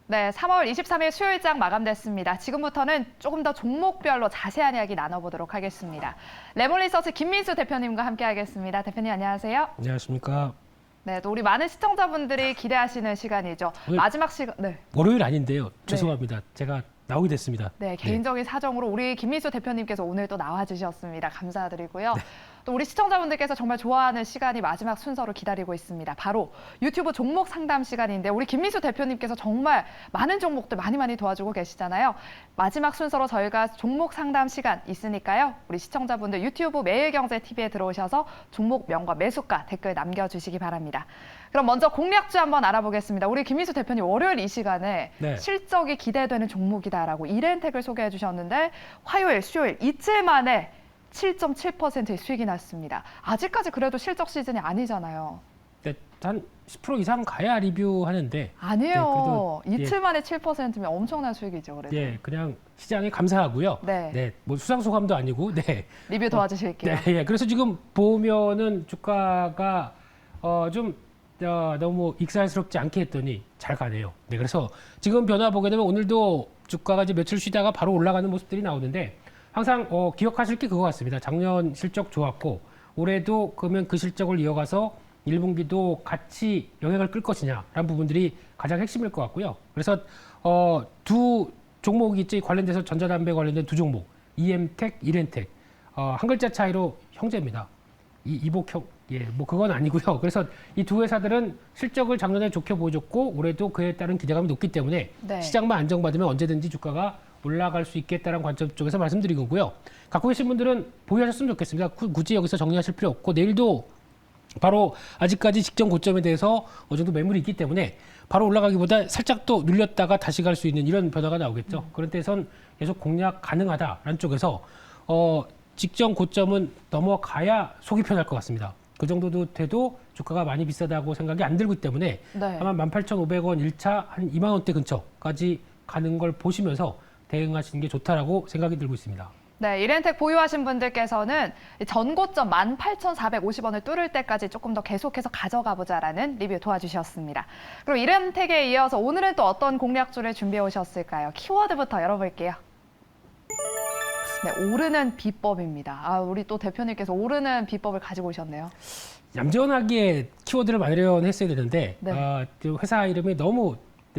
네, 3월 23일 수요일장 마감됐습니다. 지금부터는 조금 더 종목별로 자세한 이야기 나눠보도록 하겠습니다. 레몬리서치 김민수 대표님과 함께하겠습니다. 대표님 안녕하세요. 안녕하십니까. 네, 또 우리 많은 시청자분들이 기대하시는 시간이죠. 오늘 마지막 시간. 네. 월요일 아닌데요. 죄송합니다. 제가 나오게 됐습니다. 네, 개인적인 사정으로 우리 김민수 대표님께서 오늘 또 나와주셨습니다. 감사드리고요. 또 우리 시청자분들께서 정말 좋아하는 시간이 마지막 순서로 기다리고 있습니다. 바로 유튜브 종목 상담 시간인데 우리 김민수 대표님께서 정말 많은 종목들 많이 도와주고 계시잖아요. 마지막 순서로 저희가 종목 상담 시간 있으니까요. 우리 시청자분들 유튜브 매일경제TV에 들어오셔서 종목명과 매수가 댓글 남겨주시기 바랍니다. 그럼 먼저 공략주 한번 알아보겠습니다. 우리 김민수 대표님 월요일 이 시간에 실적이 기대되는 종목이다라고 이렌텍을 소개해 주셨는데 화요일, 수요일 이틀 만에 7.7%의 수익이 났습니다. 아직까지 그래도 실적 시즌이 아니잖아요. 네, 한 10% 이상 가야 리뷰하는데 아니에요. 이틀 만에 7%면 엄청난 수익이죠. 그래도. 예, 그냥 시장에 감사하고요. 네. 뭐 수상 소감도 아니고 리뷰 도와주실게요. 네, 그래서 지금 보면은 주가가 좀 너무 익살스럽지 않게 했더니 잘 가네요. 네, 그래서 지금 변화 보게 되면 오늘도 주가가 이제 며칠 쉬다가 바로 올라가는 모습들이 나오는데 항상 기억하실 게 그거 같습니다. 작년 실적 좋았고 올해도 그러면 그 실적을 이어가서 1분기도 같이 영향을 끌 것이냐라는 부분들이 가장 핵심일 것 같고요. 그래서 두 종목이 있지 관련돼서 전자담배 관련된 두 종목 EM텍, 이렌텍 한 글자 차이로 형제입니다. 이복형 뭐 그건 아니고요. 그래서 이 두 회사들은 실적을 작년에 좋게 보여줬고 올해도 그에 따른 기대감이 높기 때문에 시장만 안정받으면 언제든지 주가가 올라갈 수 있겠다는 관점 쪽에서 말씀드린 거고요. 갖고 계신 분들은 보유하셨으면 좋겠습니다. 굳이 여기서 정리하실 필요 없고 내일도 바로 아직까지 직전 고점에 대해서 어느 정도 매물이 있기 때문에 바로 올라가기보다 살짝 또 눌렸다가 다시 갈 수 있는 이런 변화가 나오겠죠. 그런 때선 계속 공략 가능하다라는 쪽에서 직전 고점은 넘어가야 속이 편할 것 같습니다. 그 정도도 돼도 주가가 많이 비싸다고 생각이 안 들기 때문에 아마 18,500원 1차 한 2만 원대 근처까지 가는 걸 보시면서 대응하시는 게 좋다라고 생각이 들고 있습니다. 네, 이렌텍 보유하신 분들께서는 전고점 18,450원을 뚫을 때까지 조금 더 계속해서 가져가 보자라는 리뷰 도와주셨습니다. 그럼 이렌텍에 이어서 오늘은 또 어떤 공략주를 준비해 오셨을까요? 키워드부터 열어볼게요. 네, 오르는 비법입니다. 우리 또 대표님께서 오르는 비법을 가지고 오셨네요. 얌전하게 키워드를 마련했어야 되는데 회사 이름이 너무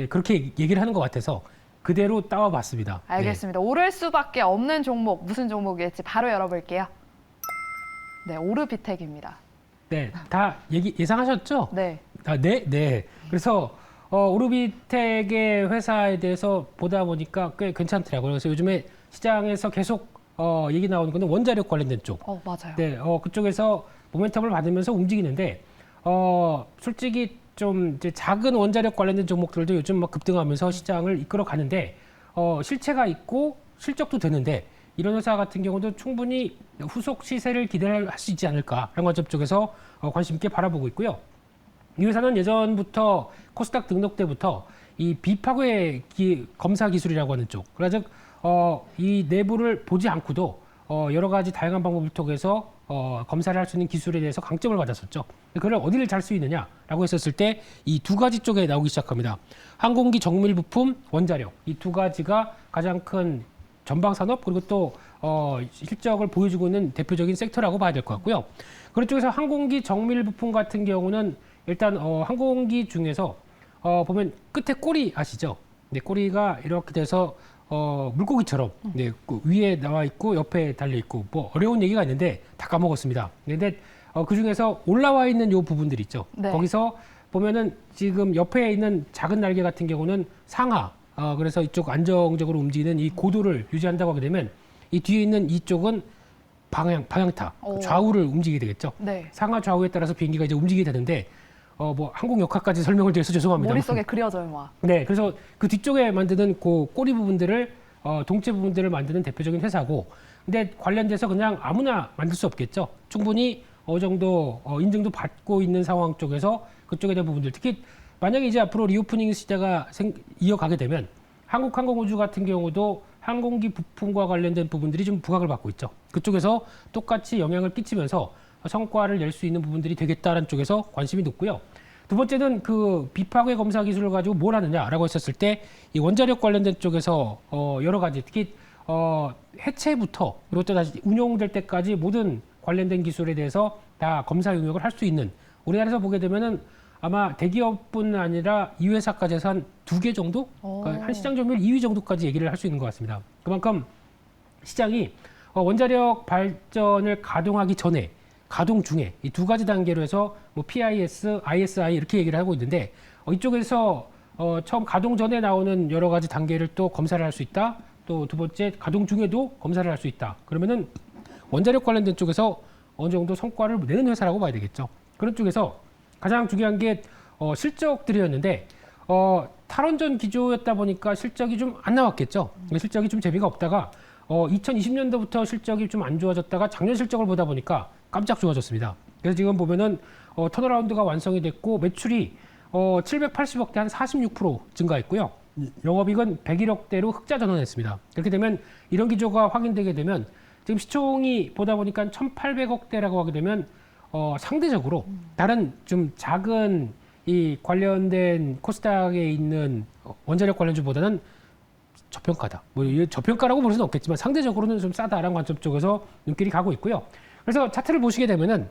그렇게 얘기를 하는 것 같아서 그대로 따와봤습니다. 알겠습니다. 오를 수밖에 없는 종목, 무슨 종목일지 바로 열어볼게요. 네, 오르비텍입니다. 네, 다 예상하셨죠? 네. 네. 그래서 오르비텍의 회사에 대해서 보다 보니까 꽤 괜찮더라고요. 그래서 요즘에 시장에서 계속 얘기 나오는 거는 원자력 관련된 쪽. 맞아요. 네, 그쪽에서 모멘텀을 받으면서 움직이는데 솔직히 좀 이제 작은 원자력 관련된 종목들도 요즘 막 급등하면서 시장을 이끌어 가는데 실체가 있고 실적도 되는데 이런 회사 같은 경우도 충분히 후속 시세를 기대할 수 있지 않을까라는 관점 쪽에서 관심 있게 바라보고 있고요. 이 회사는 예전부터 코스닥 등록 때부터 이 비파괴 검사 기술이라고 하는 쪽, 그래서 이 내부를 보지 않고도 여러 가지 다양한 방법을 통해서 검사를 할 수 있는 기술에 대해서 강점을 받았었죠. 그걸 어디를 잘 수 있느냐라고 했었을 때 이 두 가지 쪽에 나오기 시작합니다. 항공기 정밀 부품, 원자력 이 두 가지가 가장 큰 전방 산업 그리고 또 실적을 보여주고 있는 대표적인 섹터라고 봐야 될 것 같고요. 그런 쪽에서 항공기 정밀 부품 같은 경우는 일단 항공기 중에서 보면 끝에 꼬리 아시죠? 네, 꼬리가 이렇게 돼서 물고기처럼 그 위에 나와 있고 옆에 달려 있고 뭐 어려운 얘기가 있는데 다 까먹었습니다. 근데 그 중에서 올라와 있는 요 부분들 있죠. 거기서 보면은 지금 옆에 있는 작은 날개 같은 경우는 상하. 그래서 이쪽 안정적으로 움직이는 이 고도를 유지한다고 하게 되면 이 뒤에 있는 이쪽은 방향타, 좌우를 움직이게 되겠죠. 상하 좌우에 따라서 비행기가 이제 움직이게 되는데 뭐 항공 역학까지 설명을 드려서 죄송합니다. 머릿속에 그려져요, 막. 네, 그래서 그 뒤쪽에 만드는 그 꼬리 부분들을 동체 부분들을 만드는 대표적인 회사고, 근데 관련돼서 그냥 아무나 만들 수 없겠죠. 충분히 어느 정도 인증도 받고 있는 상황 쪽에서 그쪽에 대한 부분들, 특히 만약에 이제 앞으로 리오프닝 시대가 이어가게 되면 한국 항공우주 같은 경우도 항공기 부품과 관련된 부분들이 좀 부각을 받고 있죠. 그쪽에서 똑같이 영향을 끼치면서 성과를 낼 수 있는 부분들이 되겠다는 쪽에서 관심이 높고요. 두 번째는 그 비파괴 검사 기술을 가지고 뭘 하느냐라고 했었을 때 이 원자력 관련된 쪽에서 여러 가지 특히 해체부터 그리고 또 다시 운용될 때까지 모든 관련된 기술에 대해서 다 검사 용역을 할 수 있는 우리나라에서 보게 되면은 아마 대기업뿐 아니라 이 회사까지 해서 한 2개 정도? 그러니까 한 시장 점유율 2위 정도까지 얘기를 할 수 있는 것 같습니다. 그만큼 시장이 원자력 발전을 가동하기 전에 가동 중에 이 두 가지 단계로 해서 뭐 PIS, ISI 이렇게 얘기를 하고 있는데 이쪽에서 처음 가동 전에 나오는 여러 가지 단계를 또 검사를 할 수 있다. 또 두 번째 가동 중에도 검사를 할 수 있다. 그러면은 원자력 관련된 쪽에서 어느 정도 성과를 내는 회사라고 봐야 되겠죠. 그런 쪽에서 가장 중요한 게 실적들이었는데 탈원전 기조였다 보니까 실적이 좀 안 나왔겠죠. 실적이 좀 재미가 없다가 2020년도부터 실적이 좀 안 좋아졌다가 작년 실적을 보다 보니까 깜짝 좋아졌습니다. 그래서 지금 보면은 턴어라운드가 완성이 됐고 매출이 780억대 한 46% 증가했고요. 영업이익은 101억대로 흑자 전환했습니다. 그렇게 되면 이런 기조가 확인되게 되면 지금 시총이 보다 보니까 1,800억대라고 하게 되면 상대적으로 다른 좀 작은 이 관련된 코스닥에 있는 원자력 관련주보다는 저평가다. 뭐 저평가라고 볼 수는 없겠지만 상대적으로는 좀 싸다라는 관점 쪽에서 눈길이 가고 있고요. 그래서 차트를 보시게 되면은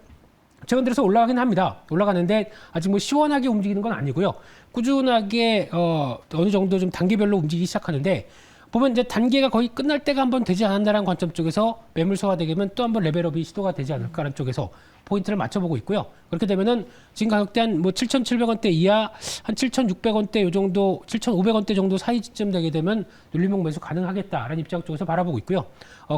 최근 들어서 올라가긴 합니다. 올라가는데 아직 뭐 시원하게 움직이는 건 아니고요. 꾸준하게 어느 정도 좀 단계별로 움직이기 시작하는데 보면 이제 단계가 거의 끝날 때가 한번 되지 않았나라는 관점 쪽에서 매물 소화되면 또 한번 레벨업이 시도가 되지 않을까라는 쪽에서 포인트를 맞춰보고 있고요. 그렇게 되면은 지금 가격대 한 뭐 7,700원대 이하 한 7,600원대 요 정도 7,500원대 정도 사이쯤 되게 되면 눌림목 매수 가능하겠다라는 입장 쪽에서 바라보고 있고요.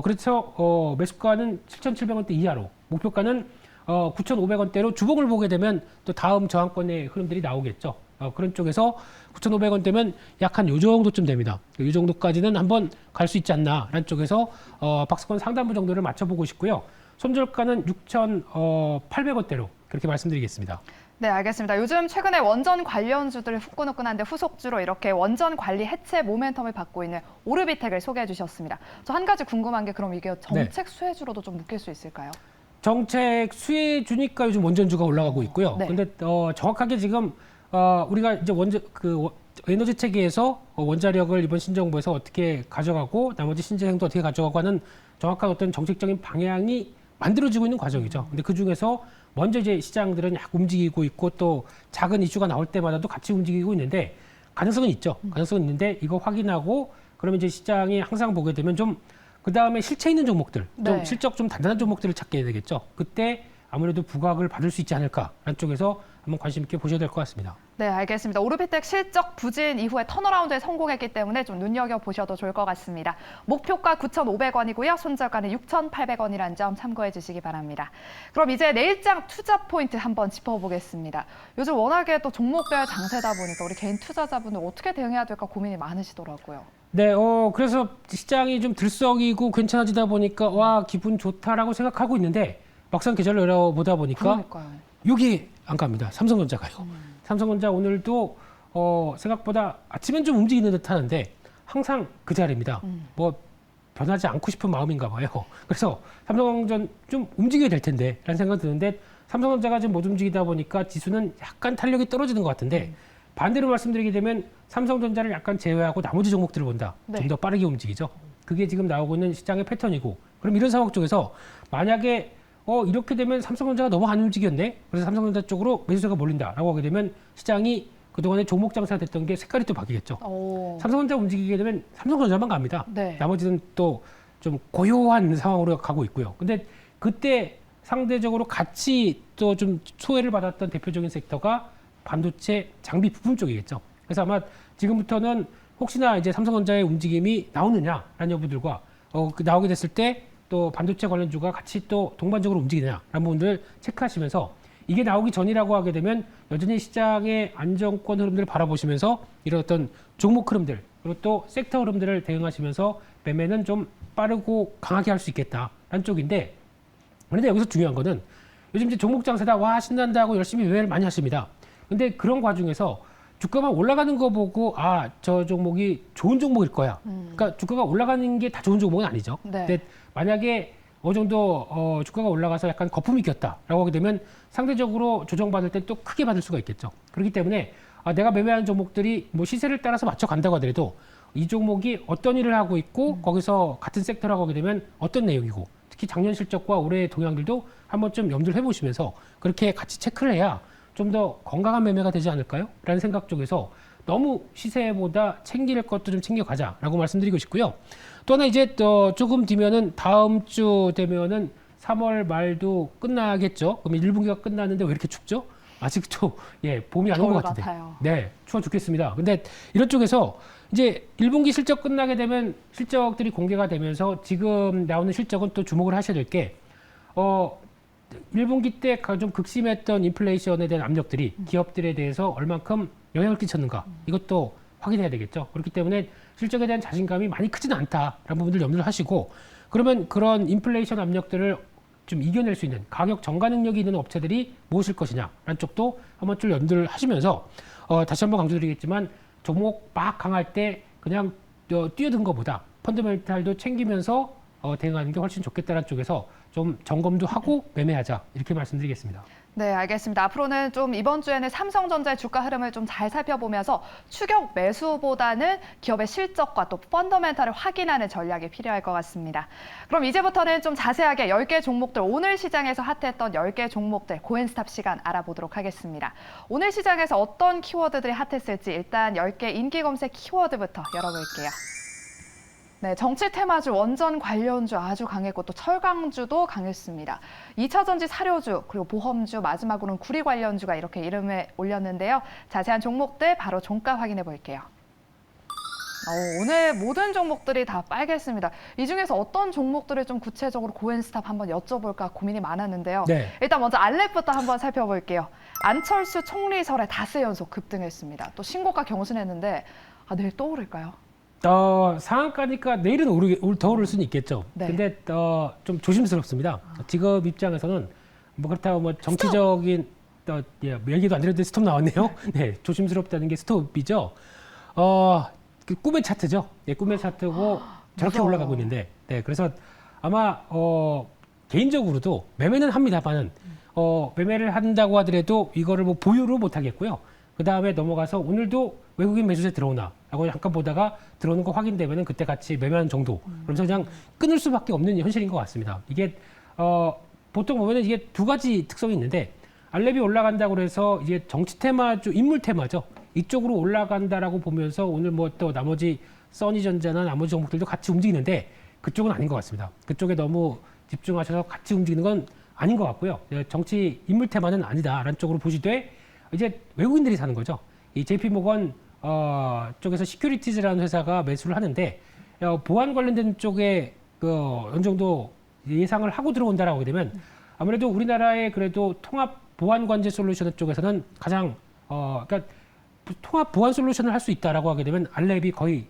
그래서 매수가는 7,700원대 이하로 목표가는 9,500원대로 주봉을 보게 되면 또 다음 저항권의 흐름들이 나오겠죠. 그런 쪽에서 9,500원대면 약 한 요 정도쯤 됩니다. 이 정도까지는 한번 갈 수 있지 않나라는 쪽에서 박스권 상단부 정도를 맞춰보고 싶고요. 손절가는 6,800원대로 그렇게 말씀드리겠습니다. 네, 알겠습니다. 요즘 최근에 원전 관련주들 후끈후끈한데 후속주로 이렇게 원전 관리 해체 모멘텀을 받고 있는 오르비텍을 소개해 주셨습니다. 저 한 가지 궁금한 게 그럼 이게 정책 수혜주로도 좀 묶일 수 있을까요? 정책 수혜주니까 요즘 원전주가 올라가고 있고요. 네. 근데 정확하게 지금 우리가 이제 에너지 체계에서 원자력을 이번 신정부에서 어떻게 가져가고 나머지 신재생도 어떻게 가져가고 하는 정확한 어떤 정책적인 방향이 만들어지고 있는 과정이죠. 근데 그 중에서 먼저 이제 시장들은 약 움직이고 있고 또 작은 이슈가 나올 때마다도 같이 움직이고 있는데 가능성은 있죠. 가능성은 있는데 이거 확인하고 그러면 이제 시장이 항상 보게 되면 좀 그 다음에 실체 있는 종목들, 좀 네. 실적 좀 단단한 종목들을 찾게 되겠죠. 그때 아무래도 부각을 받을 수 있지 않을까라는 쪽에서 한번 관심 있게 보셔야 될 것 같습니다. 네, 알겠습니다. 오르비텍 실적 부진 이후에 턴어라운드에 성공했기 때문에 좀 눈여겨보셔도 좋을 것 같습니다. 목표가 9,500원이고요. 손절가는 6,800원이라는 점 참고해 주시기 바랍니다. 그럼 이제 내일장 투자 포인트 한번 짚어보겠습니다. 요즘 워낙에 또 종목별 장세다 보니까 우리 개인 투자자분들 어떻게 대응해야 될까 고민이 많으시더라고요. 네, 그래서 시장이 좀 들썩이고 괜찮아지다 보니까 와, 기분 좋다라고 생각하고 있는데 막상 계좌를 열어보다 보니까 그러니까요. 여기 안 갑니다. 삼성전자가요. 삼성전자 오늘도 생각보다 아침엔 좀 움직이는 듯 하는데 항상 그 자리입니다. 뭐 변하지 않고 싶은 마음인가 봐요. 그래서 삼성전 좀 움직여야 될 텐데 라는 생각이 드는데 삼성전자가 지금 못 움직이다 보니까 지수는 약간 탄력이 떨어지는 것 같은데 반대로 말씀드리게 되면 삼성전자를 약간 제외하고 나머지 종목들을 본다. 네. 좀 더 빠르게 움직이죠. 그게 지금 나오고 있는 시장의 패턴이고 그럼 이런 상황 쪽에서 만약에 이렇게 되면 삼성전자가 너무 안 움직였네. 그래서 삼성전자 쪽으로 매수세가 몰린다라고 하게 되면 시장이 그동안에 종목 장사가 됐던 게 색깔이 또 바뀌겠죠. 삼성전자 움직이게 되면 삼성전자만 갑니다. 네. 나머지는 또 좀 고요한 상황으로 가고 있고요. 근데 그때 상대적으로 같이 또 좀 소외를 받았던 대표적인 섹터가 반도체 장비 부품 쪽이겠죠. 그래서 아마 지금부터는 혹시나 이제 삼성전자의 움직임이 나오느냐라는 여부들과 나오게 됐을 때 또 반도체 관련주가 같이 또 동반적으로 움직이느냐라는 부분들 체크하시면서 이게 나오기 전이라고 하게 되면 여전히 시장의 안정권 흐름들을 바라보시면서 이런 어떤 종목 흐름들 그리고 또 섹터 흐름들을 대응하시면서 매매는 좀 빠르고 강하게 할 수 있겠다라는 쪽인데 그런데 여기서 중요한 거는 요즘 이제 종목 장세다 와 신난다 하고 열심히 매매를 많이 하십니다. 근데 그런 과정에서 주가만 올라가는 거 보고 저 종목이 좋은 종목일 거야. 그러니까 주가가 올라가는 게 다 좋은 종목은 아니죠. 네. 근데 만약에 어느 정도 주가가 올라가서 약간 거품이 꼈다라고 하게 되면 상대적으로 조정받을 때 또 크게 받을 수가 있겠죠. 그렇기 때문에 내가 매매하는 종목들이 뭐 시세를 따라서 맞춰 간다고 하더라도 이 종목이 어떤 일을 하고 있고 거기서 같은 섹터라고 하게 되면 어떤 내용이고 특히 작년 실적과 올해의 동향들도 한번 좀 염두를 해보시면서 그렇게 같이 체크를 해야 좀 더 건강한 매매가 되지 않을까요? 라는 생각 쪽에서 너무 시세보다 챙길 것도 좀 챙겨가자라고 말씀드리고 싶고요. 또 하나 이제 또 조금 뒤면은 다음 주 되면은 3월 말도 끝나겠죠. 그럼 1분기가 끝났는데 왜 이렇게 춥죠? 아직도 봄이 안 온 것 겨울 같은데. 같아요. 네, 추워 죽겠습니다. 근데 이런 쪽에서 이제 1분기 실적 끝나게 되면 실적들이 공개가 되면서 지금 나오는 실적은 또 주목을 하셔야 될 게 1분기 때 좀 극심했던 인플레이션에 대한 압력들이 기업들에 대해서 얼만큼 영향을 끼쳤는가 이것도 확인해야 되겠죠. 그렇기 때문에 실적에 대한 자신감이 많이 크지는 않다라는 부분들 염두를 하시고 그러면 그런 인플레이션 압력들을 좀 이겨낼 수 있는 가격 전가 능력이 있는 업체들이 무엇일 것이냐라는 쪽도 한번 좀 염두를 하시면서 다시 한번 강조드리겠지만 종목 막 강할 때 그냥 뛰어든 것보다 펀더멘탈도 챙기면서 대응하는 게 훨씬 좋겠다는 쪽에서 좀 점검도 하고 매매하자 이렇게 말씀드리겠습니다. 네, 알겠습니다. 앞으로는 좀 이번 주에는 삼성전자의 주가 흐름을 좀 잘 살펴보면서 추격 매수보다는 기업의 실적과 또 펀더멘탈을 확인하는 전략이 필요할 것 같습니다. 그럼 이제부터는 좀 자세하게 10개 종목들, 오늘 시장에서 핫했던 10개 종목들 고엔스탑 시간 알아보도록 하겠습니다. 오늘 시장에서 어떤 키워드들이 핫했을지 일단 10개 인기 검색 키워드부터 열어볼게요. 네, 정치 테마주, 원전 관련주 아주 강했고 또 철강주도 강했습니다. 2차전지 사료주, 그리고 보험주, 마지막으로는 구리 관련주가 이렇게 이름을 올렸는데요. 자세한 종목들 바로 종가 확인해 볼게요. 오늘 모든 종목들이 다 빨갰습니다. 이 중에서 어떤 종목들을 좀 구체적으로 고엔스탑 한번 여쭤볼까 고민이 많았는데요. 네. 일단 먼저 알랩부터 한번 살펴볼게요. 안철수 총리 설에 닷새 연속 급등했습니다. 또 신고가 경신했는데 내일 또 오를까요? 상한가니까 내일은 더 오를 수는 있겠죠. 네. 근데 좀 조심스럽습니다. 직업 입장에서는 뭐 그렇다고 뭐 정치적인 얘기도 안 드렸는데 스톱 나왔네요. 네, 조심스럽다는 게 스톱이죠. 그 꿈의 차트죠. 꿈의 차트고 저렇게 무서워. 올라가고 있는데, 네, 그래서 아마 개인적으로도 매매는 합니다만은 매매를 한다고 하더라도 이거를 뭐 보유로 못 하겠고요. 그 다음에 넘어가서 오늘도 외국인 매수세 들어오나 라고 잠깐 보다가 들어오는 거 확인되면은 그때 같이 매매하는 정도. 그러면서 그냥 끊을 수밖에 없는 현실인 것 같습니다. 이게 보통 보면은 이게 두 가지 특성이 있는데 알렙이 올라간다고 해서 이게 정치 테마주, 인물 테마죠. 이쪽으로 올라간다라고 보면서 오늘 뭐 또 나머지 써니전자나 나머지 종목들도 같이 움직이는데 그쪽은 아닌 것 같습니다. 그쪽에 너무 집중하셔서 같이 움직이는 건 아닌 것 같고요. 정치 인물 테마는 아니다라는 쪽으로 보시되 이제 외국인들이 사는 거죠. 이 JP모건 쪽에서 시큐리티즈라는 회사가 매수를 하는데 보안 관련된 쪽에 어느 정도 예상을 하고 들어온다라고 하게 되면 아무래도 우리나라의 그래도 통합 보안 관제 솔루션 쪽에서는 가장 그러니까 통합 보안 솔루션을 할 수 있다라고 하게 되면 알렙이 거의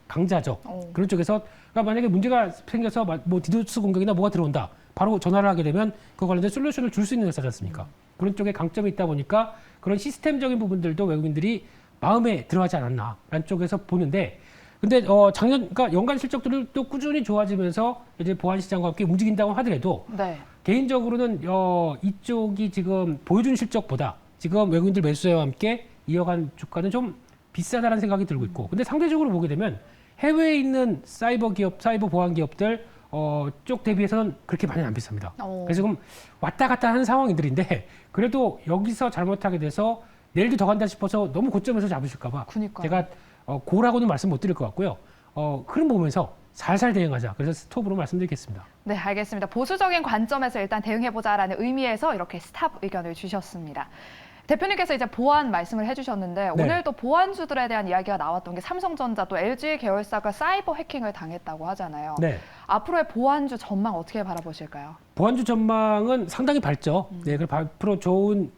강자죠. 그런 쪽에서 그러니까 만약에 문제가 생겨서 뭐 디도스 공격이나 뭐가 들어온다. 바로 전화를 하게 되면 그 관련된 솔루션을 줄 수 있는 회사지 않습니까? 그런 쪽에 강점이 있다 보니까 그런 시스템적인 부분들도 외국인들이 마음에 들어하지 않았나라는 쪽에서 보는데 근데 그러니까 연간 실적들도 꾸준히 좋아지면서 이제 보안 시장과 함께 움직인다고 하더라도 네. 개인적으로는 이쪽이 지금 보여준 실적보다 지금 외국인들 매수세와 함께 이어간 주가는 좀 비싸다라는 생각이 들고 있고 근데 상대적으로 보게 되면 해외에 있는 사이버 기업, 사이버 보안 기업들 쪽 대비해서는 그렇게 많이 안 비쌉니다. 그래서 지금 왔다 갔다 하는 상황들인데 그래도 여기서 잘못하게 돼서 내일도 더 간다 싶어서 너무 고점에서 잡으실까 봐 그러니까요. 제가 고라고는 말씀 못 드릴 것 같고요. 흐름 보면서 살살 대응하자. 그래서 스톱으로 말씀드리겠습니다. 네, 알겠습니다. 보수적인 관점에서 일단 대응해보자라는 의미에서 이렇게 스탑 의견을 주셨습니다. 대표님께서 이제 보안 말씀을 해주셨는데 네. 오늘 또 보안주들에 대한 이야기가 나왔던 게 삼성전자 또 LG 계열사가 사이버 해킹을 당했다고 하잖아요. 네. 앞으로의 보안주 전망 어떻게 바라보실까요? 보안주 전망은 상당히 밝죠. 네, 그리고 앞으로 좋은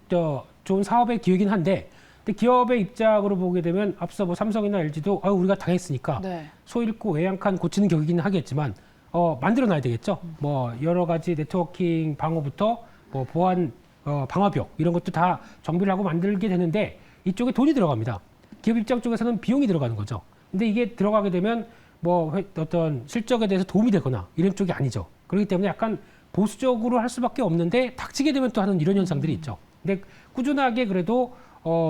사업의 기회이긴 한데, 근데 기업의 입장으로 보게 되면 앞서 뭐 삼성이나 LG도 우리가 당했으니까 네. 소 잃고 외양간 고치는 격이긴 하겠지만 만들어놔야 되겠죠. 뭐 여러 가지 네트워킹 방어부터 뭐 보안 방화벽 이런 것도 다 정비를 하고 만들게 되는데 이쪽에 돈이 들어갑니다. 기업 입장 쪽에서는 비용이 들어가는 거죠. 근데 이게 들어가게 되면 뭐 어떤 실적에 대해서 도움이 되거나 이런 쪽이 아니죠. 그렇기 때문에 약간 보수적으로 할 수밖에 없는데 닥치게 되면 또 하는 이런 현상들이 있죠. 근데 꾸준하게 그래도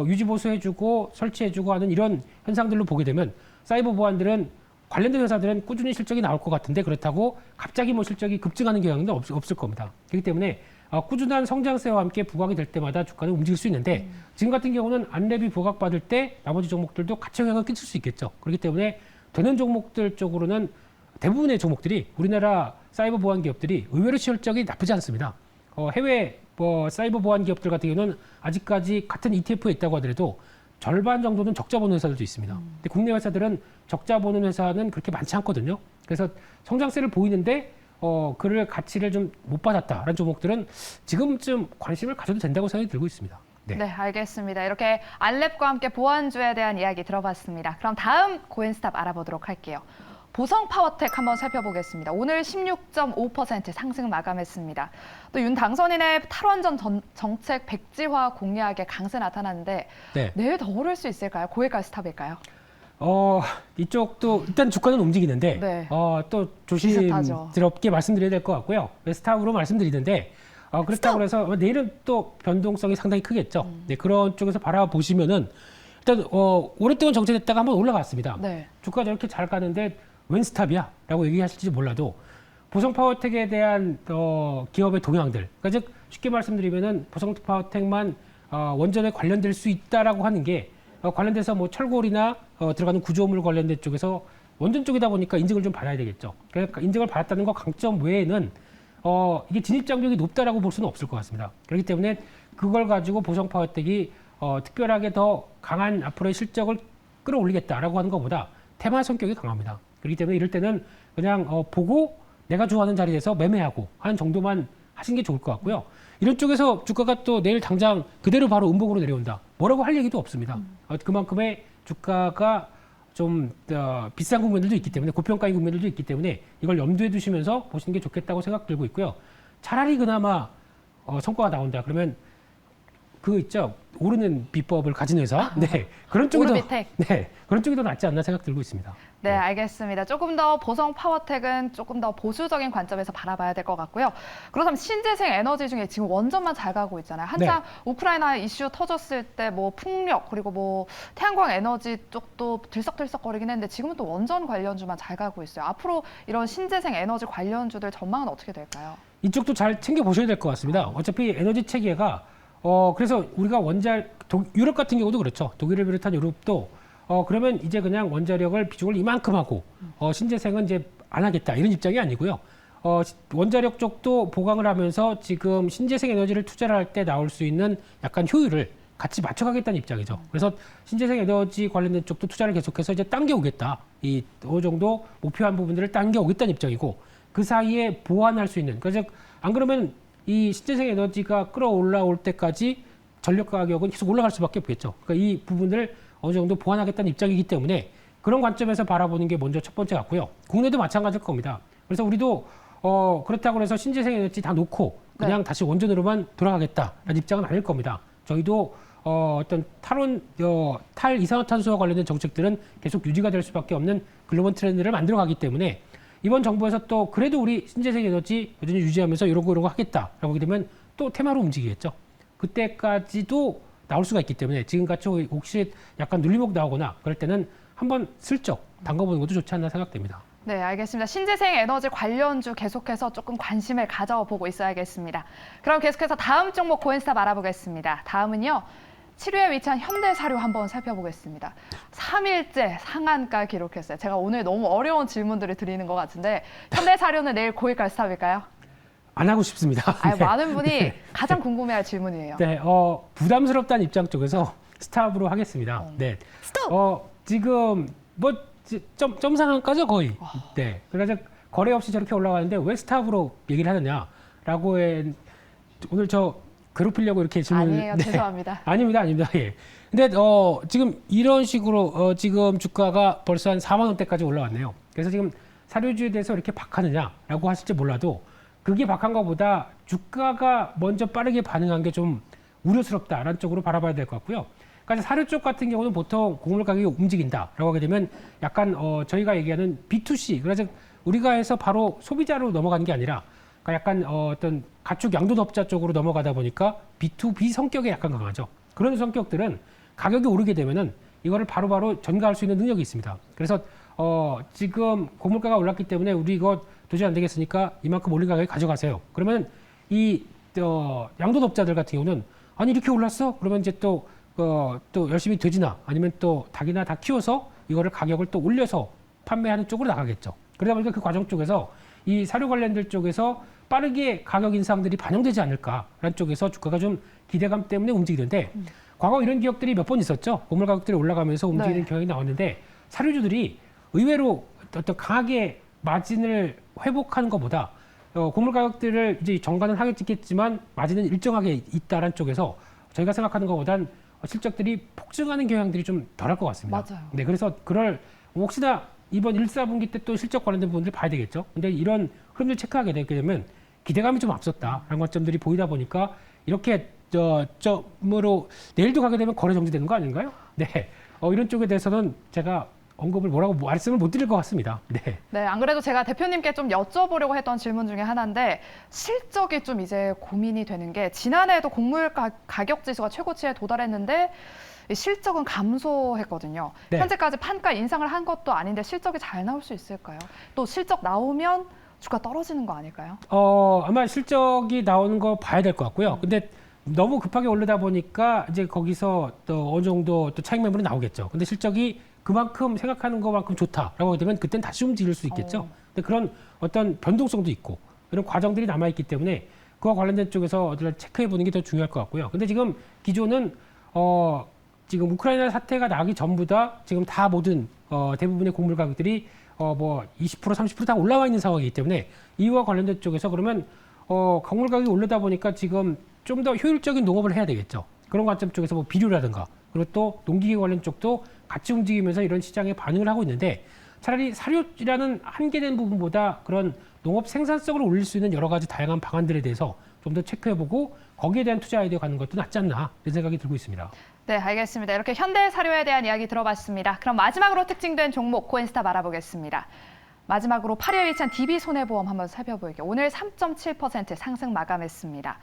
유지 보수해주고 설치해주고 하는 이런 현상들로 보게 되면 사이버 보안들은 관련된 회사들은 꾸준히 실적이 나올 것 같은데 그렇다고 갑자기 뭐 실적이 급증하는 경향도 없을 겁니다. 그렇기 때문에 꾸준한 성장세와 함께 부각이 될 때마다 주가는 움직일 수 있는데 지금 같은 경우는 안랩이 부각받을 때 나머지 종목들도 같이 영향을 끼칠 수 있겠죠. 그렇기 때문에 되는 종목들 쪽으로는 대부분의 종목들이 우리나라 사이버 보안 기업들이 의외로 실적이 나쁘지 않습니다. 해외 사이버 보안 기업들 같은 경우는 아직까지 같은 ETF에 있다고 하더라도 절반 정도는 적자 보는 회사들도 있습니다. 근데 국내 회사들은 적자 보는 회사는 그렇게 많지 않거든요. 그래서 성장세를 보이는데 그를 가치를 좀 못 받았다라는 종목들은 지금쯤 관심을 가져도 된다고 생각이 들고 있습니다. 네. 네, 알겠습니다. 이렇게 안랩과 함께 보안주에 대한 이야기 들어봤습니다. 그럼 다음 고엔스탑 알아보도록 할게요. 보성 파워텍 한번 살펴보겠습니다. 오늘 16.5% 상승 마감했습니다. 또 윤 당선인의 탈원전 정책 백지화 공약의 강세 나타났는데 네. 내일 더 오를 수 있을까요? 고액가 스탑일까요? 이쪽도 일단 주가는 움직이는데 네. 또 비슷하죠. 조심스럽게 말씀드려야 될 것 같고요. 스탑으로 말씀드리는데 그렇다고 해서 내일은 또 변동성이 상당히 크겠죠. 네, 그런 쪽에서 바라보시면은 일단 오랫동안 정체됐다가 한번 올라갔습니다. 네. 주가가 저렇게 잘 가는데 웬 스탑이야? 라고 얘기하실지 몰라도 보성 파워텍에 대한 기업의 동향들, 그러니까 즉 쉽게 말씀드리면은 보성 파워텍만 원전에 관련될 수 있다라고 하는 게 관련돼서 뭐 철골이나 들어가는 구조물 관련된 쪽에서 원전 쪽이다 보니까 인증을 좀 받아야 되겠죠. 그러니까 인증을 받았다는 거 강점 외에는 이게 진입 장벽이 높다라고 볼 수는 없을 것 같습니다. 그렇기 때문에 그걸 가지고 보성 파워텍이 특별하게 더 강한 앞으로의 실적을 끌어올리겠다라고 하는 것보다 테마 성격이 강합니다. 그렇기 때문에 이럴 때는 그냥 보고 내가 좋아하는 자리에서 매매하고 하는 정도만 하시는 게 좋을 것 같고요. 이런 쪽에서 주가가 또 내일 당장 그대로 바로 음봉으로 내려온다. 뭐라고 할 얘기도 없습니다. 그만큼의 주가가 좀 비싼 국면들도 있기 때문에 고평가인 국면들도 있기 때문에 이걸 염두에 두시면서 보시는 게 좋겠다고 생각 들고 있고요. 차라리 그나마 성과가 나온다. 그러면 그거 있죠. 오르는 비법을 가진 회사. 네. 그런 쪽이 오르비텍. 네. 그런 쪽이 더 낫지 않나 생각 들고 있습니다. 네, 알겠습니다. 조금 더 보성 파워텍은 조금 더 보수적인 관점에서 바라봐야 될 것 같고요. 그렇다면 신재생 에너지 중에 지금 원전만 잘 가고 있잖아요. 한창 우크라이나 이슈 터졌을 때 뭐 풍력 그리고 뭐 태양광 에너지 쪽도 들썩들썩거리긴 했는데 지금은 또 원전 관련주만 잘 가고 있어요. 앞으로 이런 신재생 에너지 관련주들 전망은 어떻게 될까요? 이쪽도 잘 챙겨 보셔야 될 것 같습니다. 어차피 에너지 체계가 그래서 우리가 유럽 같은 경우도 그렇죠. 독일을 비롯한 유럽도 그러면 이제 그냥 원자력을 비중을 이만큼 하고 신재생은 이제 안 하겠다 이런 입장이 아니고요. 원자력 쪽도 보강을 하면서 지금 신재생 에너지를 투자를 할 때 나올 수 있는 약간 효율을 같이 맞춰가겠다는 입장이죠. 그래서 신재생 에너지 관련된 쪽도 투자를 계속해서 이제 당겨오겠다. 이 어느 정도 목표한 부분들을 당겨오겠다는 입장이고 그 사이에 보완할 수 있는. 그래서 안 그러면 이 신재생 에너지가 끌어올라올 때까지 전력 가격은 계속 올라갈 수밖에 없겠죠. 그러니까 이 부분을 어느 정도 보완하겠다는 입장이기 때문에 그런 관점에서 바라보는 게 먼저 첫 번째 같고요. 국내도 마찬가지일 겁니다. 그래서 우리도 그렇다고 해서 신재생 에너지 다 놓고 그냥 다시 원전으로만 돌아가겠다라는 입장은 아닐 겁니다. 저희도 어떤 탈 이산화탄소와 관련된 정책들은 계속 유지가 될 수밖에 없는 글로벌 트렌드를 만들어가기 때문에 이번 정부에서 또 그래도 우리 신재생 에너지 여전히 유지하면서 이런 거 하겠다라고 하게 되면 또 테마로 움직이겠죠. 그때까지도 나올 수가 있기 때문에 지금같이 혹시 약간 눌림목 나오거나 그럴 때는 한번 슬쩍 담가보는 것도 좋지 않나 생각됩니다. 네, 알겠습니다. 신재생 에너지 관련주 계속해서 조금 관심을 가져보고 있어야겠습니다. 그럼 계속해서 다음 종목 고엔스탑 알아보겠습니다. 다음은요. 7위에 위치한 현대사료 한번 살펴보겠습니다. 3일째 상한가 기록했어요. 제가 오늘 너무 어려운 질문들을 드리는 것 같은데 현대사료는 내일 고일가 스탑일까요? 안 하고 싶습니다. 네. 많은 분이 가장 궁금해할 질문이에요. 네, 부담스럽다는 입장 쪽에서 스탑으로 하겠습니다. 네, 스톱! 지금 뭐 점 상한가죠 거의. 네, 그래서 거래 없이 저렇게 올라가는데 왜 스탑으로 얘기를 하느냐라고 오늘 저 괴롭히려고 이렇게 질문. 아니에요, 죄송합니다. 아닙니다. 예. 근데 지금 이런 식으로 지금 주가가 벌써 한 4만 원대까지 올라왔네요. 그래서 지금 사료주에 대해서 이렇게 박하느냐라고 하실지 몰라도 그게 박한 것보다 주가가 먼저 빠르게 반응한 게 좀 우려스럽다라는 쪽으로 바라봐야 될 것 같고요. 그러니까 사료 쪽 같은 경우는 보통 곡물 가격이 움직인다라고 하게 되면 약간 저희가 얘기하는 B2C, 그래서 우리가 해서 바로 소비자로 넘어가는 게 아니라 그러니까 약간 어떤 가축 양도업자 쪽으로 넘어가다 보니까 B2B 성격에 약간 강하죠. 그런 성격들은 가격이 오르게 되면은 이거를 바로바로 전가할 수 있는 능력이 있습니다. 그래서 지금 곡물가가 올랐기 때문에 우리 이거 도저히 안 되겠으니까 이만큼 올린 가격에 가져가세요. 그러면 이 양도업자들 같은 경우는 아니 이렇게 올랐어? 그러면 이제 또 열심히 돼지나 아니면 또 닭이나 다 키워서 이거를 가격을 또 올려서 판매하는 쪽으로 나가겠죠. 그러다 보니까 그 과정 쪽에서 이 사료 관련들 쪽에서 빠르게 가격 인상들이 반영되지 않을까라는 쪽에서 주가가 좀 기대감 때문에 움직이는데 과거 이런 기업들이 몇 번 있었죠. 곡물 가격들이 올라가면서 움직이는 경향이 나왔는데 사료주들이 의외로 어떤 강하게 마진을 회복하는 것보다 곡물 가격들을 이제 정가는 하겠지만 마진은 일정하게 있다라는 쪽에서 저희가 생각하는 것보단 실적들이 폭증하는 경향들이 좀 덜할 것 같습니다. 맞아요. 네, 그래서 그럴 혹시나 이번 1, 4분기 때 또 실적 관련된 부분들 봐야 되겠죠. 근데 이런 흐름을 체크하게 되게 되면 기대감이 좀 앞섰다라는 관점들이 보이다 보니까 이렇게 점으로 내일도 가게 되면 거래 정지되는 거 아닌가요? 네, 이런 쪽에 대해서는 제가 언급을 뭐라고 말씀을 못 드릴 것 같습니다. 네. 네, 안 그래도 제가 대표님께 좀 여쭤보려고 했던 질문 중에 하나인데 실적이 좀 이제 고민이 되는 게 지난해에도 곡물 가격 지수가 최고치에 도달했는데 이 실적은 감소했거든요. 네. 현재까지 판가 인상을 한 것도 아닌데 실적이 잘 나올 수 있을까요? 또 실적 나오면 주가 떨어지는 거 아닐까요? 아마 실적이 나오는 거 봐야 될 것 같고요. 근데 너무 급하게 오르다 보니까 이제 거기서 또 어느 정도 또 차익 매물이 나오겠죠. 근데 실적이 그만큼 생각하는 것만큼 좋다라고 하게 되면 그땐 다시 움직일 수 있겠죠. 근데 그런 어떤 변동성도 있고 이런 과정들이 남아있기 때문에 그와 관련된 쪽에서 어디를 체크해 보는 게 더 중요할 것 같고요. 근데 지금 기조는 지금 우크라이나 사태가 나기 전보다 지금 다 모든 대부분의 곡물 가격들이 뭐 20% 30%다 올라와 있는 상황이기 때문에 이와 관련된 쪽에서 그러면 곡물 가격이 오르다 보니까 지금 좀 더 효율적인 농업을 해야 되겠죠. 그런 관점 쪽에서 뭐 비료라든가 그리고 또 농기계 관련 쪽도 같이 움직이면서 이런 시장에 반응을 하고 있는데 차라리 사료라는 한계된 부분보다 그런 농업 생산성을 올릴 수 있는 여러 가지 다양한 방안들에 대해서 좀 더 체크해보고 거기에 대한 투자 아이디어 가는 것도 낫지 않나 이런 생각이 들고 있습니다. 네, 알겠습니다. 이렇게 현대사료에 대한 이야기 들어봤습니다. 그럼 마지막으로 특징된 종목 코인스타 알아보겠습니다. 마지막으로 8위에 위치한 DB손해보험 한번 살펴볼게요. 오늘 3.7% 상승 마감했습니다.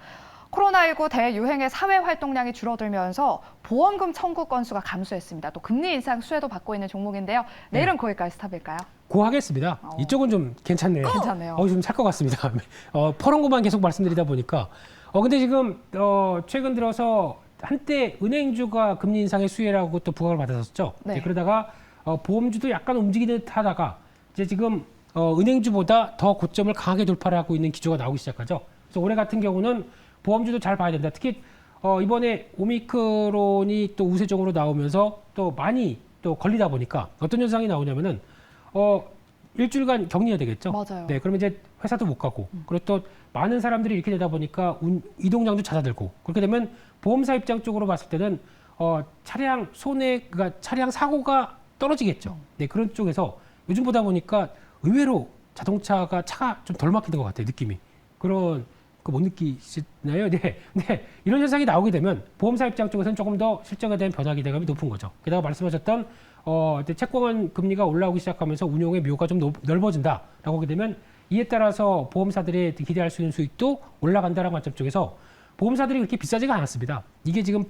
코로나19 대유행의 사회 활동량이 줄어들면서 보험금 청구 건수가 감소했습니다. 또 금리 인상 수혜도 받고 있는 종목인데요. 내일은 거기까지 스탑일까요? 고하겠습니다. 이쪽은 좀 괜찮네요. 괜찮네요. 좀 살 것 같습니다. 퍼런 것만 계속 말씀드리다 보니까. 근데 지금 최근 들어서 한때 은행주가 금리 인상의 수혜라고 또 부각을 받았었죠. 네. 그러다가 보험주도 약간 움직이는 듯 하다가 이제 지금 은행주보다 더 고점을 강하게 돌파를 하고 있는 기조가 나오기 시작하죠. 그래서 올해 같은 경우는 보험주도 잘 봐야 된다. 특히 이번에 오미크론이 또 우세종으로 나오면서 또 많이 또 걸리다 보니까 어떤 현상이 나오냐면은 일주일간 격리해야 되겠죠. 맞아요. 네, 그러면 이제 회사도 못 가고 그리고 또 많은 사람들이 이렇게 되다 보니까 이동량도 잦아들고 그렇게 되면 보험사 입장 쪽으로 봤을 때는 차량 손해, 그러니까 차량 사고가 떨어지겠죠. 네, 그런 쪽에서 요즘 보다 보니까 의외로 자동차가 차가 좀 덜 막히는 것 같아요, 느낌이. 그런 거 못 느끼시나요? 네. 네. 이런 현상이 나오게 되면 보험사 입장 쪽에서는 조금 더 실적에 대한 변화 기대감이 높은 거죠. 게다가 말씀하셨던 채권은 금리가 올라오기 시작하면서 운용의 묘가 좀 넓어진다라고 하게 되면 이에 따라서 보험사들이 기대할 수 있는 수익도 올라간다라는 관점 쪽에서 보험사들이 그렇게 비싸지가 않았습니다. 이게 지금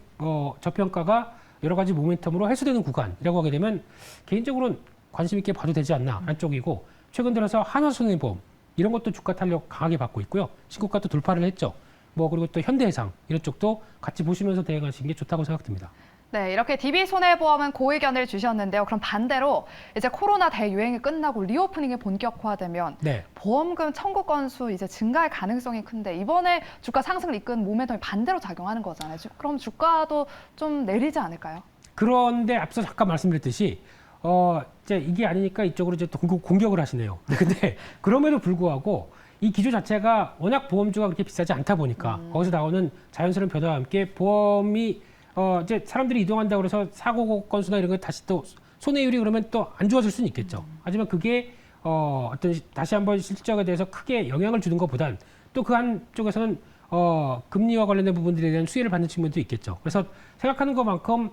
저평가가 여러 가지 모멘텀으로 해소되는 구간이라고 하게 되면 개인적으로는 관심 있게 봐도 되지 않나라는 쪽이고 최근 들어서 한화손해보험 이런 것도 주가 탄력 강하게 받고 있고요. 신고가 또 돌파를 했죠. 그리고 또 현대해상 이런 쪽도 같이 보시면서 대응하시는 게 좋다고 생각됩니다. 네, 이렇게 DB손해보험은 고의견을 주셨는데요. 그럼 반대로 이제 코로나 대유행이 끝나고 리오프닝이 본격화되면 네. 보험금 청구 건수 이제 증가할 가능성이 큰데 이번에 주가 상승을 이끈 모멘텀이 반대로 작용하는 거잖아요. 그럼 주가도 좀 내리지 않을까요? 그런데 앞서 잠깐 말씀드렸듯이 이제 이게 아니니까 이쪽으로 이제 또 공격을 하시네요. 근데 그럼에도 불구하고 이 기조 자체가 워낙 보험주가 그렇게 비싸지 않다 보니까 거기서 나오는 자연스러운 변화와 함께 보험이 이제 사람들이 이동한다고 그래서 사고 건수나 이런 거 다시 또 손해율이 그러면 또 안 좋아질 수는 있겠죠. 하지만 그게 어떤 다시 한번 실적에 대해서 크게 영향을 주는 것보단 또 그 한쪽에서는 금리와 관련된 부분들에 대한 수혜를 받는 측면도 있겠죠. 그래서 생각하는 것만큼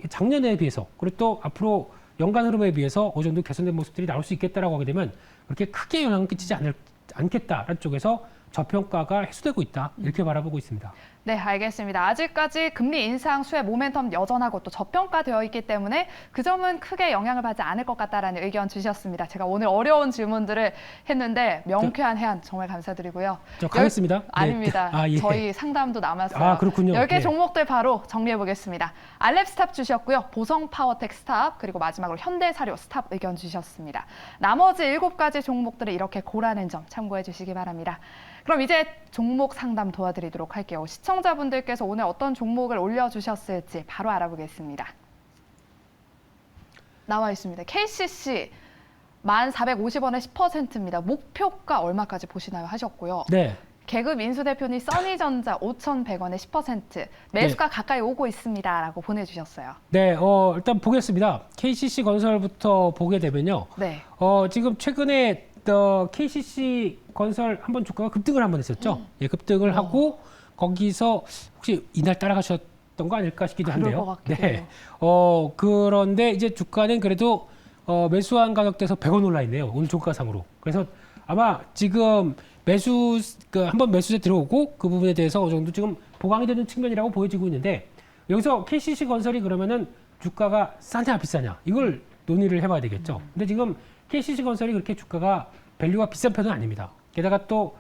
작년에 비해서 그리고 또 앞으로 연간 흐름에 비해서 어느 정도 개선된 모습들이 나올 수 있겠다라고 하게 되면 그렇게 크게 영향을 끼치지 않겠다라는 쪽에서 저평가가 해소되고 있다 이렇게 바라보고 있습니다. 네, 알겠습니다. 아직까지 금리 인상 수의 모멘텀 여전하고 또 저평가되어 있기 때문에 그 점은 크게 영향을 받지 않을 것 같다라는 의견 주셨습니다. 제가 오늘 어려운 질문들을 했는데 명쾌한 해안 정말 감사드리고요. 저 가겠습니다. 아닙니다. 네. 예. 저희 상담도 남았어요. 아, 그렇군요. 10개 예. 종목들 바로 정리해 보겠습니다. 알랩 스탑 주셨고요. 보성 파워텍 스탑, 그리고 마지막으로 현대사료 스탑 의견 주셨습니다. 나머지 7가지 종목들을 이렇게 고라는 점 참고해 주시기 바랍니다. 그럼 이제 종목 상담 도와드리도록 할게요. 시청자분들께서 오늘 어떤 종목을 올려주셨을지 바로 알아보겠습니다. 나와 있습니다. KCC 1,450원에 10%입니다. 목표가 얼마까지 보시나요? 하셨고요. 네. 계급 인수 대표님 써니전자 5,100원에 10% 매수가 가까이 오고 있습니다라고 보내주셨어요. 네, 일단 보겠습니다. KCC 건설부터 보게 되면요. 네. 지금 최근에 KCC 건설 한번 주가가 급등을 한번 했었죠. 예, 급등을 하고 거기서 혹시 이날 따라가셨던 거 아닐까 싶기도 그럴 한데요. 것 같기도 네. 해요. 그런데 이제 주가는 그래도 매수한 가격대에서 100원 올라 있네요. 오늘 종가상으로. 그래서 아마 지금 한번 매수세 들어오고 그 부분에 대해서 어느 정도 지금 보강이 되는 측면이라고 보여지고 있는데 여기서 KCC 건설이 그러면은 주가가 싸냐 비싸냐 이걸 논의를 해봐야 되겠죠. 근데 지금 KCC 건설이 그렇게 주가가 밸류가 비싼 편은 아닙니다. 게다가 또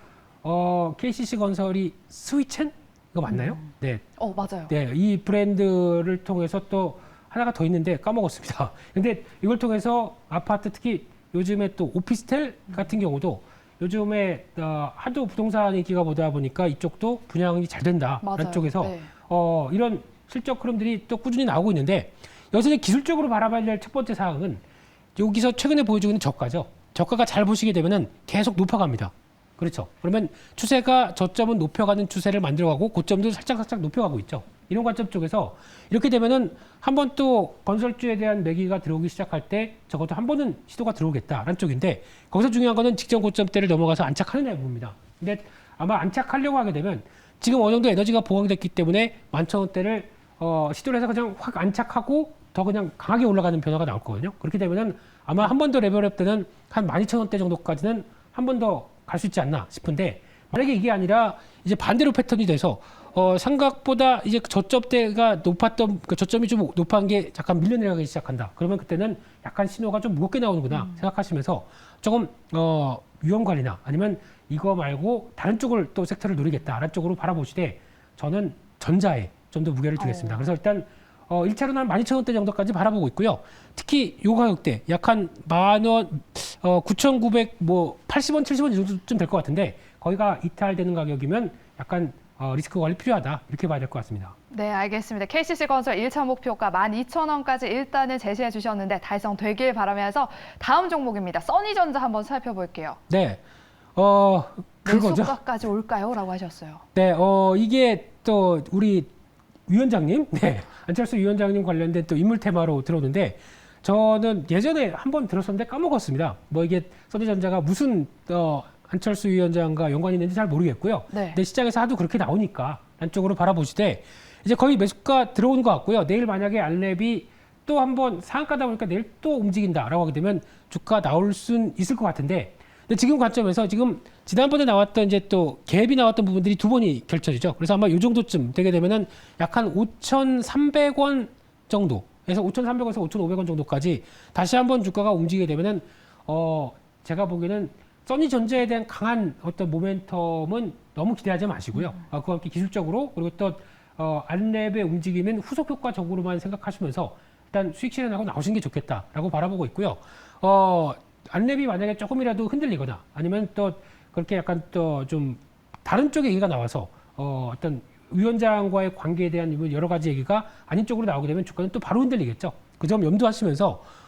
KCC 건설이 스위첸 이거 맞나요? 네. 맞아요. 네, 이 브랜드를 통해서 또 하나가 더 있는데 까먹었습니다. 근데 이걸 통해서 아파트 특히 요즘에 또 오피스텔 같은 경우도 요즘에 하도 부동산 인기가 보다 보니까 이쪽도 분양이 잘 된다라는 맞아요. 쪽에서 네. 이런 실적 흐름들이 또 꾸준히 나오고 있는데 여기서 기술적으로 바라봐야 될 첫 번째 사항은 여기서 최근에 보여주고 있는 저가죠. 저가가 잘 보시게 되면은 계속 높아갑니다. 그렇죠. 그러면 추세가 저점은 높여가는 추세를 만들어가고 고점도 살짝 높여가고 있죠. 이런 관점 쪽에서 이렇게 되면은 한번 또 건설주에 대한 매기가 들어오기 시작할 때 적어도 한 번은 시도가 들어오겠다라는 쪽인데 거기서 중요한 거는 직전 고점대를 넘어가서 안착하느냐의 부분입니다. 근데 아마 안착하려고 하게 되면 지금 어느 정도 에너지가 보강이 됐기 때문에 11,000원대를 시도를 해서 그냥 확 안착하고 더 그냥 강하게 올라가는 변화가 나올 거거든요. 그렇게 되면은 아마 한 번 더 레벨업 때는 한 12,000원대 정도까지는 한 번 더 갈 수 있지 않나 싶은데 만약에 이게 아니라 이제 반대로 패턴이 돼서 생각보다 이제 저점대가 높았던 그 저점이 좀 높은 게 잠깐 밀려 내려가기 시작한다. 그러면 그때는 약간 신호가 좀 무겁게 나오는구나 생각하시면서 조금 위험 관리나 아니면 이거 말고 다른 쪽을 또 섹터를 노리겠다라는 쪽으로 바라보시되 저는 전자에 좀 더 무게를 두겠습니다. 그래서 일단 1차로는 한 12,000원대 정도까지 바라보고 있고요. 특히 요 가격대 약 한 10,000원, 9,900, 80원, 70원 정도쯤 될 것 같은데 거기가 이탈되는 가격이면 약간 리스크 관리 필요하다 이렇게 봐야 될 것 같습니다. 네, 알겠습니다. KCC 건설 1차 목표가 12,000원까지 일단은 제시해 주셨는데 달성되길 바라면서 다음 종목입니다. 써니전자 한번 살펴볼게요. 네, 그거죠. 매수가까지 올까요? 라고 하셨어요. 네, 이게 또 우리 위원장님, 네, 안철수 위원장님 관련된 또 인물 테마로 들어오는데 저는 예전에 한번 들었었는데 까먹었습니다. 이게 써니전자가 무슨 안철수 위원장과 연관이 있는지 잘 모르겠고요. 네. 근데 시장에서 하도 그렇게 나오니까 안쪽으로 바라보시되 이제 거의 매수가 들어온 것 같고요. 내일 만약에 알랩이 또 한번 상한가다 보니까 내일 또 움직인다라고 하게 되면 주가 나올 순 있을 것 같은데 근데 지금 관점에서 지금 지난번에 나왔던 이제 또 갭이 나왔던 부분들이 두 번이 겹쳐지죠. 그래서 아마 요 정도쯤 되게 되면은 약 한 5,300원 정도에서 5,300원에서 5,500원 정도까지 다시 한번 주가가 움직이게 되면은 제가 보기에는 써니전자에 대한 강한 어떤 모멘텀은 너무 기대하지 마시고요. 그와 함께 기술적으로 그리고 또 안랩의 움직임은 후속 효과적으로만 생각하시면서 일단 수익 실현하고 나오시는 게 좋겠다라고 바라보고 있고요. 안랩이 만약에 조금이라도 흔들리거나 아니면 또 그렇게 약간 또 좀 다른 쪽의 얘기가 나와서 어떤 위원장과의 관계에 대한 여러 가지 얘기가 아닌 쪽으로 나오게 되면 주가는 또 바로 흔들리겠죠. 그 점 염두하시면서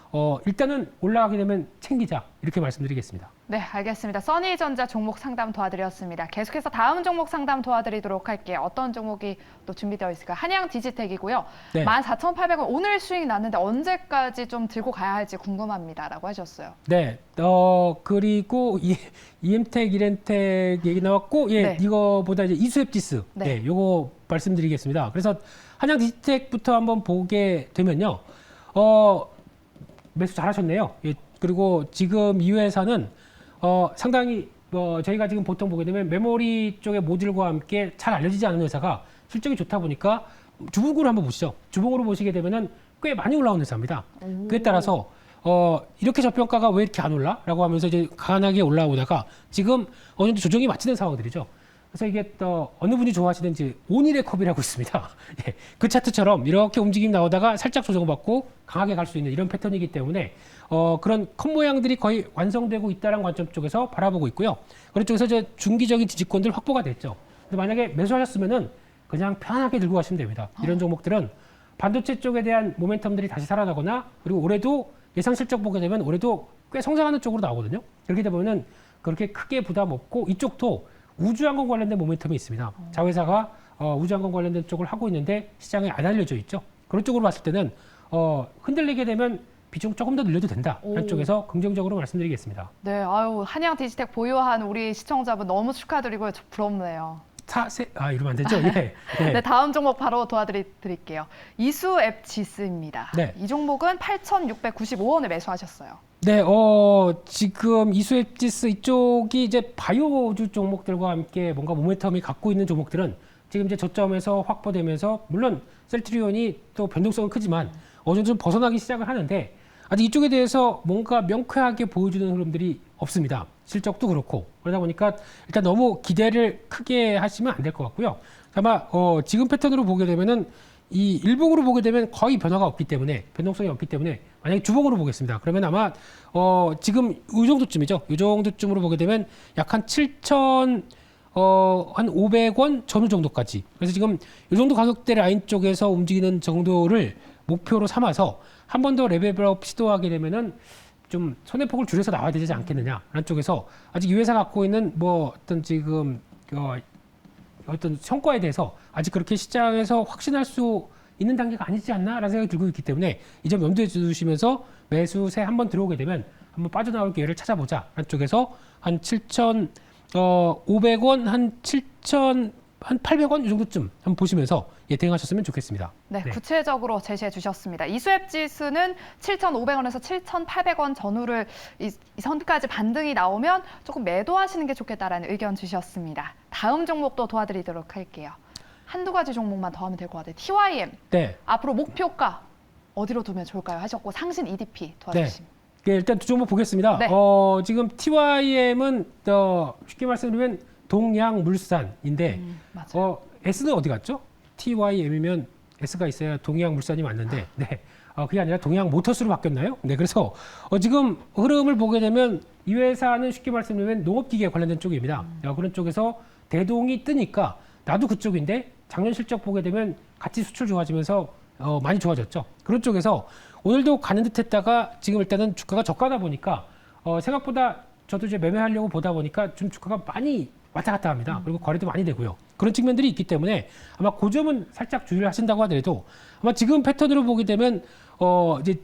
일단은 올라가게 되면 챙기자 이렇게 말씀드리겠습니다. 네, 알겠습니다. 써니전자 종목 상담 도와드렸습니다. 계속해서 다음 종목 상담 도와드리도록 할게요. 어떤 종목이 또 준비되어 있을까요? 한양 디지텍이고요. 네. 14,800원 오늘 수익 났는데 언제까지 좀 들고 가야 할지 궁금합니다라고 하셨어요. 네, 그리고 EM텍, 이렌텍 얘기 나왔고, 예, 네. 이거보다 이제 이수앱지스, 네. 네, 요거 말씀드리겠습니다. 그래서 한양 디지텍부터 한번 보게 되면요, 매수 잘하셨네요. 예, 그리고 지금 이 회사는 상당히 저희가 지금 보통 보게 되면 메모리 쪽의 모듈과 함께 잘 알려지지 않은 회사가 실적이 좋다 보니까 주봉으로 한번 보시죠. 주봉으로 보시게 되면은 꽤 많이 올라오는 회사입니다. 그에 따라서 이렇게 저평가가 왜 이렇게 안 올라? 라고 하면서 이제 강하게 올라오다가 지금 어느 정도 조정이 마치는 상황들이죠. 그래서 이게 또 어느 분이 좋아하시는지 온일의 컵이라고 있습니다. 예, 그 차트처럼 이렇게 움직임 나오다가 살짝 조정받고 강하게 갈 수 있는 이런 패턴이기 때문에 그런 컵 모양들이 거의 완성되고 있다는 관점 쪽에서 바라보고 있고요. 그런 쪽에서 이제 중기적인 지지권들 확보가 됐죠. 근데 만약에 매수하셨으면은 그냥 편하게 들고 가시면 됩니다. 이런 종목들은 반도체 쪽에 대한 모멘텀들이 다시 살아나거나 그리고 올해도 예상 실적 보게 되면 올해도 꽤 성장하는 쪽으로 나오거든요. 그렇게 되면은 그렇게 크게 부담 없고 이쪽도 우주항공 관련된 모멘텀이 있습니다. 자회사가 우주항공 관련된 쪽을 하고 있는데 시장에 안 알려져 있죠. 그런 쪽으로 봤을 때는 흔들리게 되면 비중 조금 더 늘려도 된다. 한쪽에서 긍정적으로 말씀드리겠습니다. 네, 아유 한양 디지텍 보유한 우리 시청자분 너무 축하드리고요. 저 부럽네요. 이러면 안 되죠? 예. 네. 네, 다음 종목 바로 도와드릴게요. 이수앱지스입니다. 네. 이 종목은 8,695원에 매수하셨어요. 네, 지금 이수앱지스 이쪽이 이제 바이오주 종목들과 함께 뭔가 모멘텀이 갖고 있는 종목들은 지금 이제 저점에서 확보되면서 물론 셀트리온이 또 변동성은 크지만 어느 정도 좀 벗어나기 시작을 하는데 아직 이쪽에 대해서 뭔가 명쾌하게 보여주는 흐름들이 없습니다. 실적도 그렇고 그러다 보니까 일단 너무 기대를 크게 하시면 안 될 것 같고요. 아마 지금 패턴으로 보게 되면은 이 일봉으로 보게 되면 거의 변화가 없기 때문에 변동성이 없기 때문에 만약에 주봉으로 보겠습니다. 그러면 아마 지금 이 정도쯤이죠. 이 정도쯤으로 보게 되면 약 한 7천 한 500원 전후 정도까지. 그래서 지금 이 정도 가격대 라인 쪽에서 움직이는 정도를 목표로 삼아서 한 번 더 레벨업 시도하게 되면은 좀 손해폭을 줄여서 나와야 되지 않겠느냐라는 쪽에서 아직 이 회사 갖고 있는 뭐 어떤 지금 어떤 성과에 대해서 아직 그렇게 시장에서 확신할 수 있는 단계가 아니지 않나라는 생각이 들고 있기 때문에 이 점 염두에 두시면서 매수세 한번 들어오게 되면 한번 빠져나올 기회를 찾아보자라는 쪽에서 한 7,500원, 한 800원 이 정도쯤 한번 보시면서 대응하셨으면 좋겠습니다. 네, 구체적으로 제시해 주셨습니다. 이수앱지수는 7,500원에서 7,800원 전후를 이 선까지 반등이 나오면 조금 매도하시는 게 좋겠다라는 의견 주셨습니다. 다음 종목도 도와드리도록 할게요. 한두 가지 종목만 더 하면 될 것 같아요. TYM. 네. 앞으로 목표가 어디로 두면 좋을까요? 하셨고 상신 EDP 도와주십니다. 네, 일단 두 종목 보겠습니다. 네. 지금 TYM은 쉽게 말씀드리면 동양물산인데 맞아요. S는 어디 갔죠? TYM이면 S가 있어야 동양물산이 맞는데 그게 아니라 동양모터스로 바뀌었나요? 네, 그래서 지금 흐름을 보게 되면 이 회사는 쉽게 말씀드리면 농업기계 관련된 쪽입니다. 그런 쪽에서 대동이 뜨니까 나도 그쪽인데 작년 실적 보게 되면 같이 수출 좋아지면서 많이 좋아졌죠. 그런 쪽에서 오늘도 가는 듯 했다가 지금 일단은 주가가 저가다 보니까 생각보다 저도 이제 매매하려고 보다 보니까 좀 주가가 많이 왔다 갔다 합니다. 그리고 거래도 많이 되고요. 그런 측면들이 있기 때문에 아마 그 점은 살짝 주의를 하신다고 하더라도 아마 지금 패턴으로 보게 되면 이제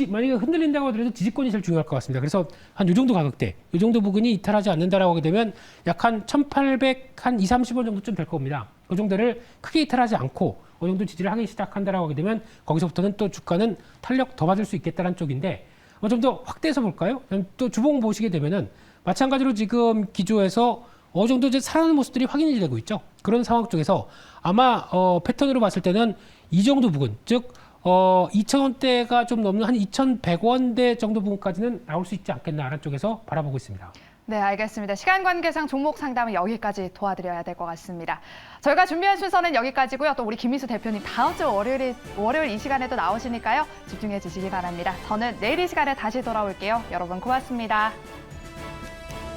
만약에 흔들린다고 하더라도 지지권이 제일 중요할 것 같습니다. 그래서 한 이 정도 가격대, 이 정도 부근이 이탈하지 않는다라고 하게 되면 약 한 1,800, 한 2, 30원 정도쯤 될 겁니다. 그 정도를 크게 이탈하지 않고 어느 정도 지지를 하기 시작한다라고 하게 되면 거기서부터는 또 주가는 탄력 더 받을 수 있겠다는 쪽인데 좀 더 확대해서 볼까요? 또 주봉 보시게 되면은 마찬가지로 지금 기조에서 어느 정도 이제 살아나는 모습들이 확인이 되고 있죠. 그런 상황 쪽에서 아마 패턴으로 봤을 때는 이 정도 부분, 즉 2,000원대가 좀 넘는 한 2,100원대 정도 부분까지는 나올 수 있지 않겠나라는 쪽에서 바라보고 있습니다. 네, 알겠습니다. 시간 관계상 종목 상담은 여기까지 도와드려야 될 것 같습니다. 저희가 준비한 순서는 여기까지고요. 또 우리 김민수 대표님 다음 주 월요일 이 시간에도 나오시니까요. 집중해 주시기 바랍니다. 저는 내일 이 시간에 다시 돌아올게요. 여러분 고맙습니다.